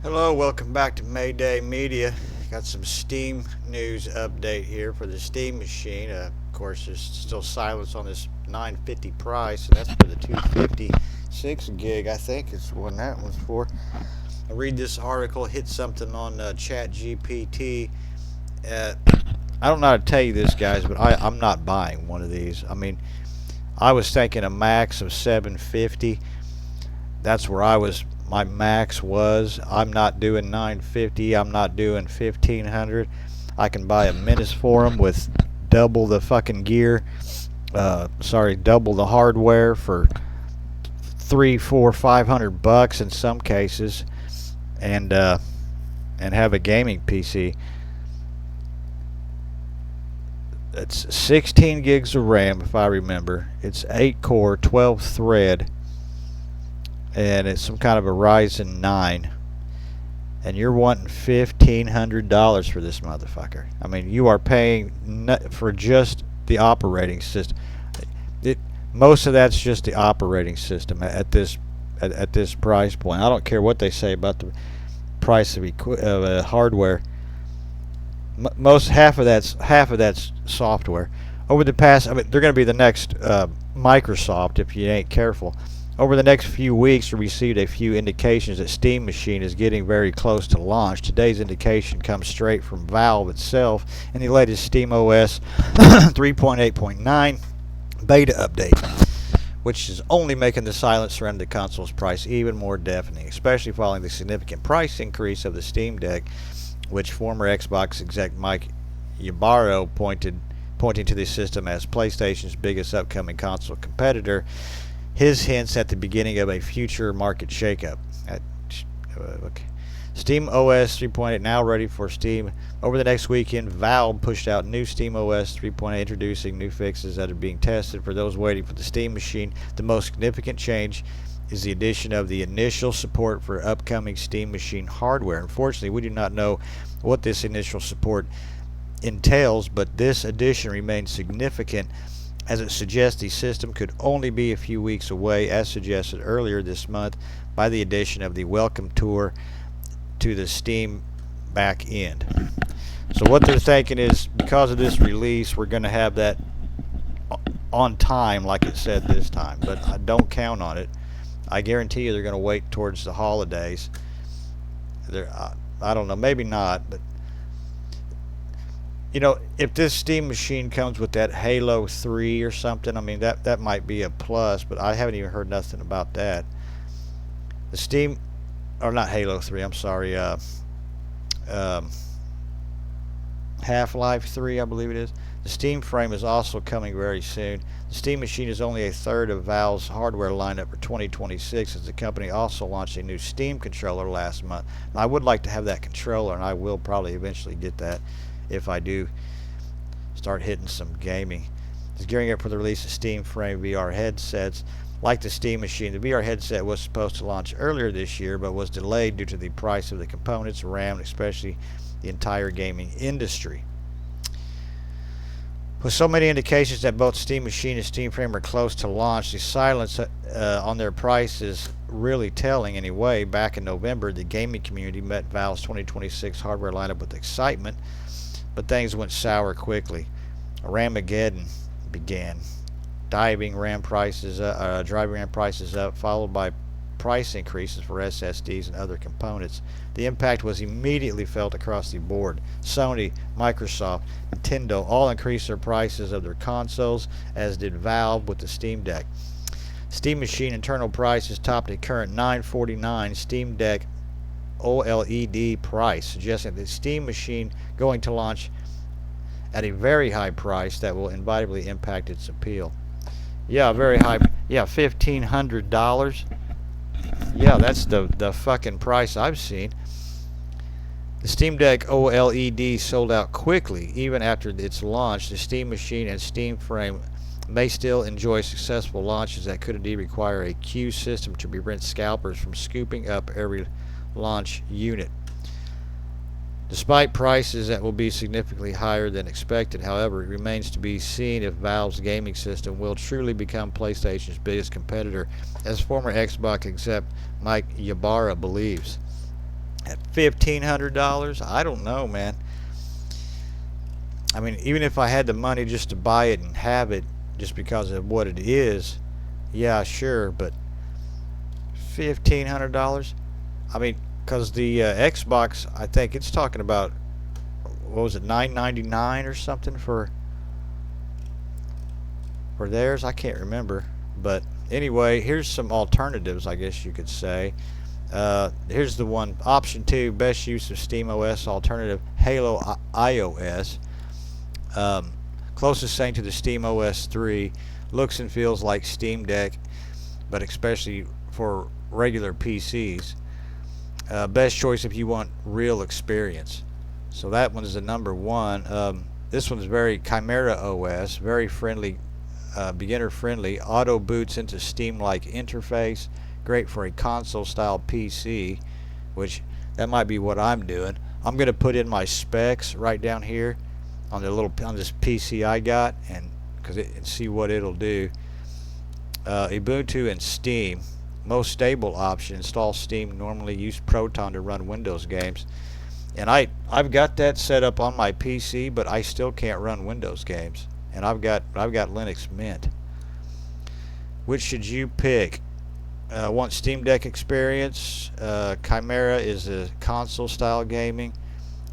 Hello, welcome back to Mayday Media. Got some Steam news update here for the Steam machine. Of course, there's still silence on this 950 price, and that's for the 256 gig. I think is what that one's for. I read this article, hit something on Chat GPT. Uh, I don't know how to tell you this, guys, but I'm not buying one of these. I mean, I was thinking a max of 750. That's where my max was. I'm not doing 950. I'm not doing 1500. I can buy a Menace for them with double the fucking gear. Double the hardware for 3, 4, $500 in some cases, and have a gaming PC. It's 16 gigs of RAM, if I remember. It's 8 core, 12 thread, and it's some kind of a Ryzen 9. And you're wanting $1,500 for this motherfucker. I mean, you are paying for just the operating system. Most of that's just the operating system at this price point. I don't care what they say about the price of hardware. Half of that's software. Over the past, they're going to be the next Microsoft if you ain't careful. Over the next few weeks, we received a few indications that Steam Machine is getting very close to launch. Today's indication comes straight from Valve itself in the latest SteamOS 3.8.9 beta update, which is only making the silence surrounding the console's price even more deafening, especially following the significant price increase of the Steam Deck, which former Xbox exec Mike Ybarra pointing to the system as PlayStation's biggest upcoming console competitor. His hints at the beginning of a future market shakeup. SteamOS 3.8 now ready for Steam. Over the next weekend, Valve pushed out new SteamOS 3.8, introducing new fixes that are being tested. For those waiting for the Steam machine, the most significant change is the addition of the initial support for upcoming Steam machine hardware. Unfortunately, we do not know what this initial support entails, but this addition remains significant, as it suggests the system could only be a few weeks away, as suggested earlier this month by the addition of the welcome tour to the Steam back end. So what they're thinking is, because of this release, we're going to have that on time, like it said this time, but I don't count on it. I guarantee you they're going to wait towards the holidays. I don't know, maybe not, but if this Steam machine comes with that Halo 3 or something, I mean, that might be a plus, but I haven't even heard nothing about that. The Steam, or not Halo 3, I'm sorry, Half-Life 3, I believe it is. The Steam frame is also coming very soon. The Steam machine is only a third of Valve's hardware lineup for 2026, as the company also launched a new Steam controller last month. Now, I would like to have that controller, and I will probably eventually get that if I do start hitting some gaming. It's gearing up for the release of Steam Frame VR headsets. Like the Steam machine, the VR headset was supposed to launch earlier this year, but was delayed due to the price of the components, RAM, especially the entire gaming industry. With so many indications that both Steam Machine and Steam Frame are close to launch, the silence on their price is really telling. Anyway, back in November, the gaming community met Valve's 2026 hardware lineup with excitement, but things went sour quickly. Ramageddon began, driving RAM prices up, followed by price increases for SSDs and other components. The impact was immediately felt across the board. Sony, Microsoft, Nintendo all increased their prices of their consoles, as did Valve with the Steam Deck. Steam Machine internal prices topped a current $949 Steam Deck OLED price, suggesting that the Steam Machine going to launch at a very high price that will inevitably impact its appeal. Yeah, very high. Yeah, $1,500. Yeah, that's the fucking price I've seen. The Steam Deck OLED sold out quickly. Even after its launch, the Steam Machine and Steam Frame may still enjoy successful launches that could indeed require a queue system to prevent scalpers from scooping up every launch unit. Despite prices that will be significantly higher than expected, however, it remains to be seen if Valve's gaming system will truly become PlayStation's biggest competitor, as former Xbox exec Mike Ybarra believes. At $1,500? I don't know, man. I mean, even if I had the money just to buy it and have it just because of what it is, yeah, sure, but $1,500? I mean, because the Xbox, I think it's talking about, what was it, $9.99 or something for theirs? I can't remember. But anyway, here's some alternatives, I guess you could say. Here's the one, option 2, best use of SteamOS alternative, Halo iOS. Closest thing to the SteamOS 3, looks and feels like Steam Deck, but especially for regular PCs. Best choice if you want real experience. So that one's the number one. This one's very Chimera OS, very friendly, beginner friendly, auto boots into Steam-like interface, great for a console style PC, which that might be what I'm doing. I'm going to put in my specs right down here on this PC I got, and see what it'll do. Ubuntu and Steam, most stable option. Install Steam. Normally use Proton to run Windows games, and I've got that set up on my PC, but I still can't run Windows games. And I've got Linux Mint. Which should you pick? Want Steam Deck experience? Chimera is a console style gaming.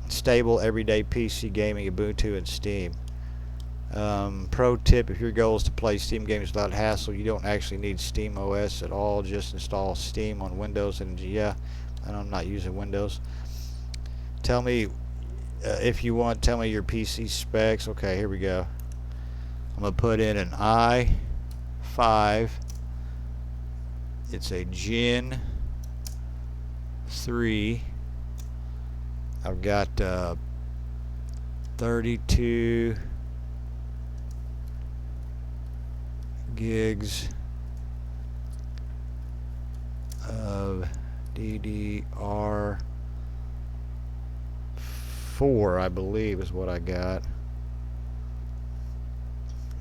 Stable everyday PC gaming, Ubuntu and Steam. Pro tip, if your goal is to play Steam games without hassle, you don't actually need SteamOS at all. Just install Steam on Windows, and yeah, and I'm not using Windows. Tell me, if you want, tell me your PC specs. Okay, here we go. I'm going to put in an i5. It's a Gen 3. I've got 32 gigs of DDR4, I believe is what I got.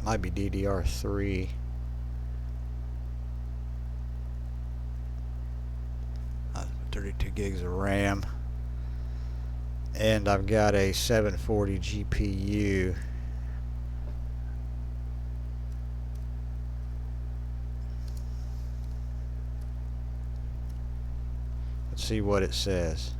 Might be DDR3. 32 gigs of RAM. And I've got a 740 GPU. Let's see what it says.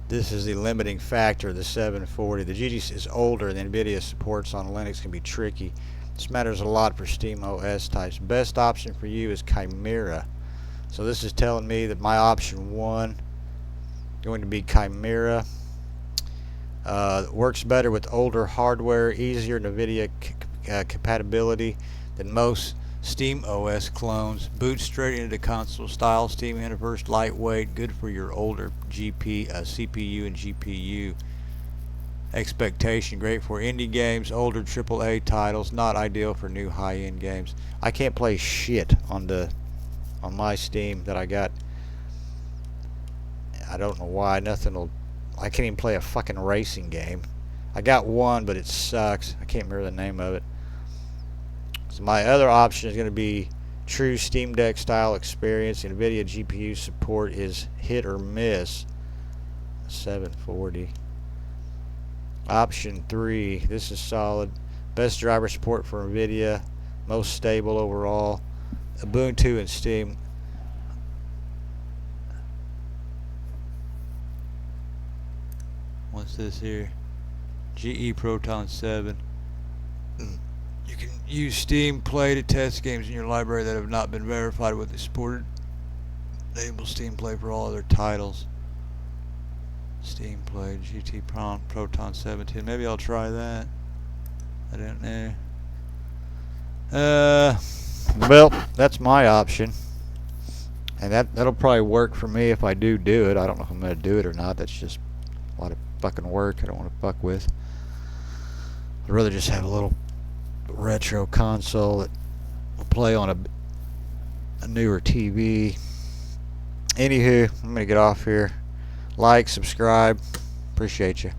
This is the limiting factor, the 740. The GT is older than NVIDIA supports on Linux, can be tricky. This matters a lot for SteamOS types. Best option for you is Chimera. So this is telling me that my option 1 going to be Chimera. Works better with older hardware, easier NVIDIA compatibility than most SteamOS clones. Boots straight into console style. Steam Universe, lightweight, good for your older CPU and GPU. Expectation, great for indie games, older AAA titles, not ideal for new high-end games. I can't play shit on my Steam that I got. I don't know why. I can't even play a fucking racing game. I got one, but it sucks. I can't remember the name of it. So my other option is going to be true Steam Deck style experience. NVIDIA GPU support is hit or miss. 740. Option 3. This is solid. Best driver support for NVIDIA. Most stable overall. Ubuntu and Steam. What's this here? GE Proton 7. You can use Steam Play to test games in your library that have not been verified with the supported. Enable Steam Play for all other titles. Steam Play, GT Proton 17. Maybe I'll try that. I don't know. Well, that's my option. And that'll probably work for me if I do it. I don't know if I'm going to do it or not. That's just a lot of fucking work I don't want to fuck with. I'd rather just have a little retro console that will play on a newer TV. Anywho, I'm going to get off here. Like, subscribe. Appreciate you.